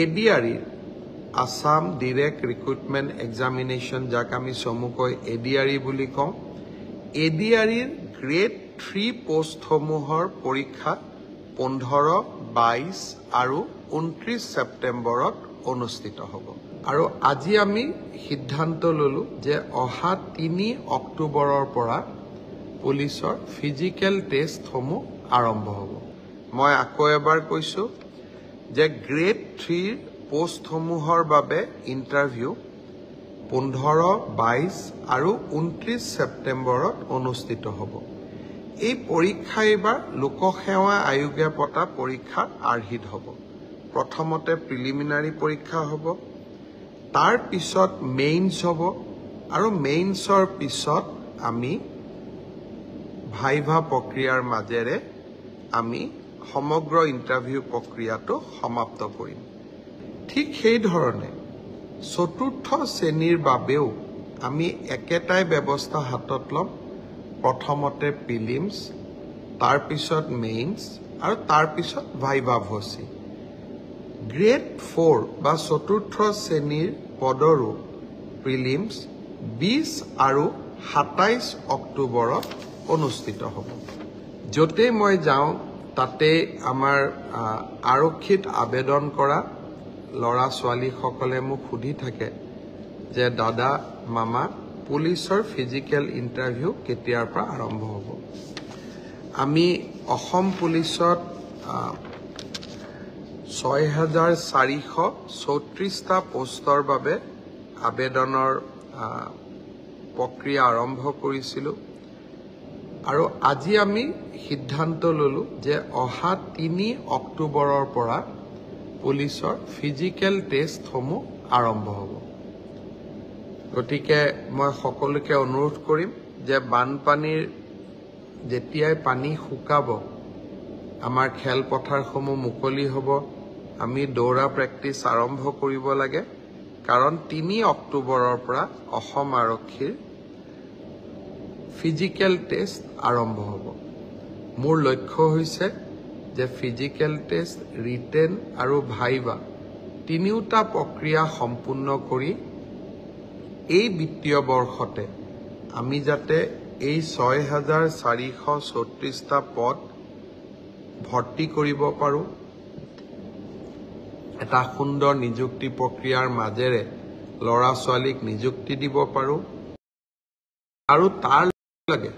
ADRE Assam direct recruitment examination যাক আমি চমুকৈ ADRE বুলি কওঁ ADREৰ গ্ৰেড 3 পোষ্টসমূহৰ পৰীক্ষা 15, 22 আৰু 29 ছেপ্টেম্বৰত অনুষ্ঠিত হ'ব আৰু আজি আমি সিদ্ধান্ত ললো যে অহা 3 অক্টোবৰৰ পৰা পুলিচৰ ফিজিক্যাল টেষ্টসমূহ আৰম্ভ হ'ব মই আকৌ এবাৰ কৈছো যে গ্ৰেড 3 পোষ্টসমূহৰ বাবে ইন্টাৰভিউ 15, 22 আৰু 29 ছেপ্টেম্বৰত অনুষ্ঠিত হ'ব এই পৰীক্ষা এবাৰ লোকসেৱা আয়োগে পতা পৰীক্ষাৰ আৰ্হিত হ'ব প্ৰথমতে প্ৰিলিমিনাৰী পৰীক্ষা হ'ব তাৰ পিছত মেইনছ হ'ব আৰু মেইনছৰ পিছত আমি ভাইভা প্ৰক্ৰিয়াৰ মাজেৰে আমি সমগ্ৰ ইন্টাৰভিউ প্ৰক্ৰিয়াটো সমাপ্ত কৰিম ঠিক সেই ধৰণে চতুৰ্থ শ্ৰেণীৰ বাবেও আমি একেটাই ব্যৱস্থা হাতত ল'ম প্ৰথমতে প্ৰিলিমছ তাৰ পিছত মেইনছ আৰু তাৰ পিছত ভাইভা ভচি গ্ৰেড 4 বা চতুৰ্থ শ্ৰেণীৰ পদৰো প্ৰিলিমছ 20 আৰু 27 অক্টোবৰত অনুষ্ঠিত হ'ব যতে মই যাওঁ তাতে আমাৰ আৰক্ষীত আবেদন কৰা লৰা ছোৱালী সকলে মোক সুধি থাকে যে দাদা মামা পুলিচৰ ফিজিক্যাল ইন্টাৰভিউ কেতিয়াৰ পৰা আৰম্ভ হ'ব আমি অসম পুলিচত 6434টা পোষ্টৰ বাবে আবেদনৰ প্ৰক্ৰিয়া আৰম্ভ কৰিছিলো আৰু আজি আমি সিদ্ধান্ত ললো যে অহা 3 অক্টোবৰৰ পৰা পুলিচৰ ফিজিক্যাল টেষ্টসমূহ আৰম্ভ হ'ব গতিকে মই সকলোকে অনুৰোধ কৰিম যে বানপানীৰ যেতিয়াই পানী শুকাব আমাৰ খেল পথাৰসমূহ মুকলি হ'ব আমি দৌৰা প্ৰেক্টিছ আৰম্ভ কৰিব লাগে কাৰণ 3 অক্টোবৰৰ পৰা অসম আৰক্ষীৰ ফিজিক্যাল টেষ্ট আৰম্ভ হ'ব মোৰ লক্ষ্য হৈছে যে ফিজিক্যাল টেষ্ট ৰিটেন আৰু ভাইভা তিনিওটা প্ৰক্ৰিয়া সম্পূৰ্ণ কৰি এই বিত্তীয় বৰ্ষতে আমি যাতে এই 6434টা পদ ভৰ্তি কৰিব পাৰো এটা সুন্দৰ নিযুক্তি প্ৰক্ৰিয়াৰ মাজেৰে লৰা ছোৱালীক নিযুক্তি দিব পাৰো আৰু তাৰ লগে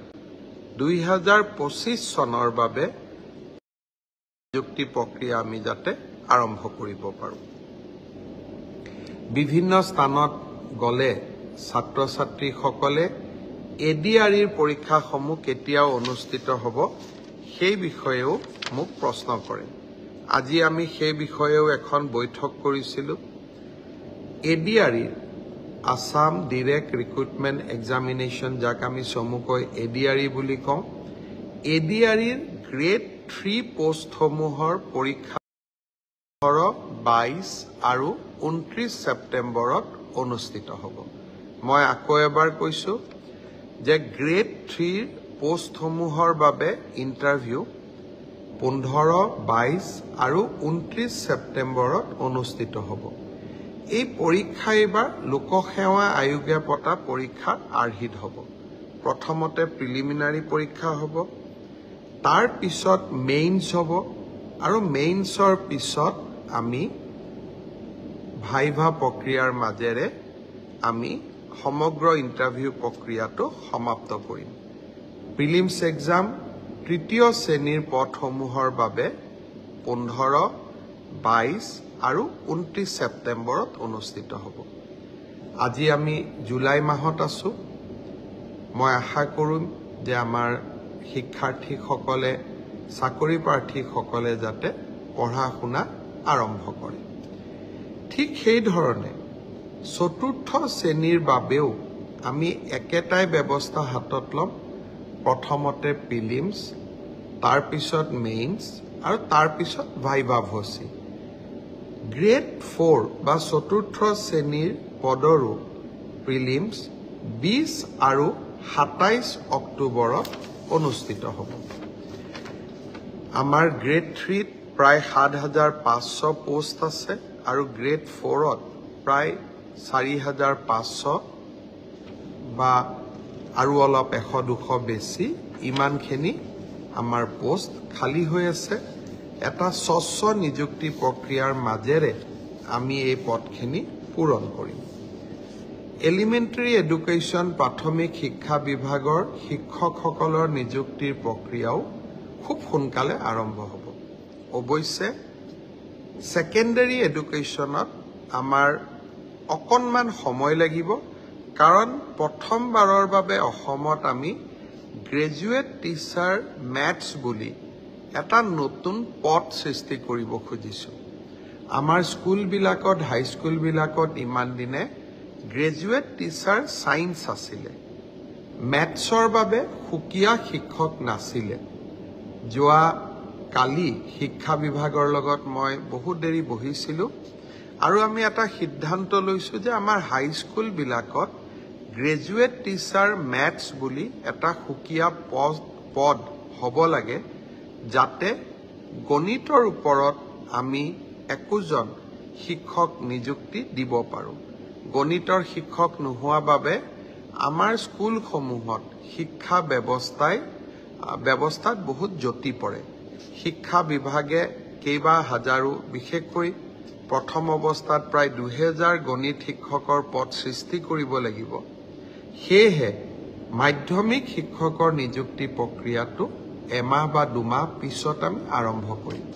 2025 চনৰ বাবে নিযুক্তি প্ৰক্ৰিয়া আমি যাতে আৰম্ভ কৰিব পাৰো বিভিন্ন স্থানত গলে ছাত্ৰ ছাত্ৰী সকলে ADREৰ পৰীক্ষাসমূহ কেতিয়া অনুষ্ঠিত হ'ব সেই বিষয়েও মোক প্ৰশ্ন কৰে আজি আমি সেই বিষয়েও এখন বৈঠক কৰিছিলো ADREৰ আসাম ডিৰেক্ট ৰিক্ৰুটমেণ্ট এক্সামিনেশ্যন যাক আমি চমুকৈ ADRE বুলি কওঁ ADREৰ গ্ৰেড 3 পোষ্টসমূহৰ পৰীক্ষা 15, 22 আৰু 29 ছেপ্টেম্বৰত অনুষ্ঠিত হ'ব মই আকৌ এবাৰ কৈছো যে গ্ৰেড 3 পোষ্টসমূহৰ বাবে ইন্টাৰভিউ 15, 22 আৰু 29 ছেপ্টেম্বৰত অনুষ্ঠিত হ'ব এই পৰীক্ষা এবাৰ লোকসেৱা আয়োগে পতা পৰীক্ষাৰ আৰ্হিত হ'ব প্ৰথমতে প্ৰিলিমিনাৰী পৰীক্ষা হ'ব তাৰ পিছত মেইনছ হ'ব আৰু মেইনছৰ পিছত আমি ভাইভা প্ৰক্ৰিয়াৰ মাজেৰে আমি সমগ্ৰ ইন্টাৰভিউ প্ৰক্ৰিয়াটো সমাপ্ত কৰিম প্ৰিলিমছ এক্সাম তৃতীয় শ্ৰেণীৰ পদসমূহৰ বাবে 15, 22 আৰু 29 ছেপ্টেম্বৰত অনুষ্ঠিত হ'ব আজি আমি জুলাই মাহত আছো মই আশা কৰিম যে আমাৰ শিক্ষাৰ্থীসকলে চাকৰি প্ৰাৰ্থীসকলে যাতে পঢ়া শুনা আৰম্ভ কৰে ঠিক সেই ধৰণে চতুৰ্থ শ্ৰেণীৰ বাবেও আমি একেটাই ব্যৱস্থা হাতত ল'ম প্ৰথমতে প্ৰিলিমছ তাৰ পিছত মেইনছ আৰু তাৰ পিছত ভাইভা ভচি গ্ৰেড 4 বা চতুৰ্থ শ্ৰেণীৰ পদৰো প্ৰিলিমছ 20 আৰু 27 অক্টোবৰত অনুষ্ঠিত হ'ব আমাৰ গ্ৰেড 3 প্ৰায় 7500 পোষ্ট আছে আৰু গ্ৰেড 4ত প্ৰায় 4,500 বা আৰু অলপ 100-200 বেছি ইমানখিনি আমাৰ পোষ্ট খালী হৈ আছে। এটা স্বচ্ছ নিযুক্তি প্ৰক্ৰিয়াৰ মাজেৰে আমি এই পদখিনি পূৰণ কৰিম। এলিমেণ্টাৰী এডুকেশ্যন প্ৰাথমিক শিক্ষা বিভাগৰ শিক্ষকসকলৰ নিযুক্তিৰ প্ৰক্ৰিয়াও খুব সোনকালে আৰম্ভ হ'ব। অৱশ্যে ছেকেণ্ডাৰী এডুকেশ্যনত আমাৰ অকণমান সময় লাগিব, কাৰণ প্ৰথমবাৰৰ বাবে অসমত আমি গ্ৰেজুৱেট টিচাৰ মেথছ বুলি এটা নতুন পদ সৃষ্টি কৰিব খুজিছোঁ। আমাৰ স্কুলবিলাকত, হাইস্কুলবিলাকত ইমান দিনে গ্ৰেজুৱেট টিচাৰ ছায়েন্স আছিলে, মেথছৰ বাবে সুকীয়া শিক্ষক নাছিলে। যোৱা কালি শিক্ষা বিভাগৰ লগত মই বহুত দেৰি বহিছিলোঁ আৰু আমি এটা সিদ্ধান্ত লৈছোঁ যে আমাৰ হাইস্কুলবিলাকত গ্ৰেজুৱেট টিচাৰ মেথছ বুলি এটা সুকীয়া পদ হ'ব লাগে, যাতে গণিতৰ ওপৰত আমি একোজন শিক্ষক নিযুক্তি দিব পাৰোঁ। গণিতৰ শিক্ষক নোহোৱা বাবে আমাৰ স্কুলসমূহত শিক্ষা ব্যৱস্থাত বহুত জটি পৰে। শিক্ষা বিভাগে কেইবা হাজাৰো, বিশেষকৈ প্ৰথম অৱস্থাত প্ৰায় 2000 গণিত শিক্ষকৰ পদ সৃষ্টি কৰিব লাগিব। সেয়েহে মাধ্যমিক শিক্ষকৰ নিযুক্তি প্ৰক্ৰিয়াটো এমাহ বা 2 মাহ পিছত আমি আৰম্ভ কৰিম।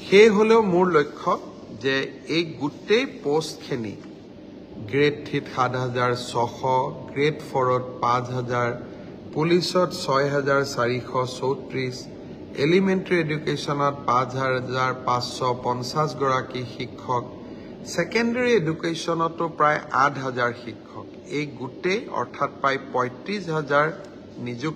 সেই হ'লেও মোৰ লক্ষ্য যে এই গোটেই পোষ্টখিনি গ্ৰেড 3ত 7,600, গ্ৰেড 4ত 5,000, পুলিচত 6,434, এলিমেণ্টাৰী এডুকেশ্যনত 5,550 গৰাকী শিক্ষক, ছেকেণ্ডাৰী এডুকেশ্যনতো প্ৰায় 8,000 শিক্ষক, এই গোটেই অৰ্থাৎ প্ৰায় 35,000 নিযুক্তি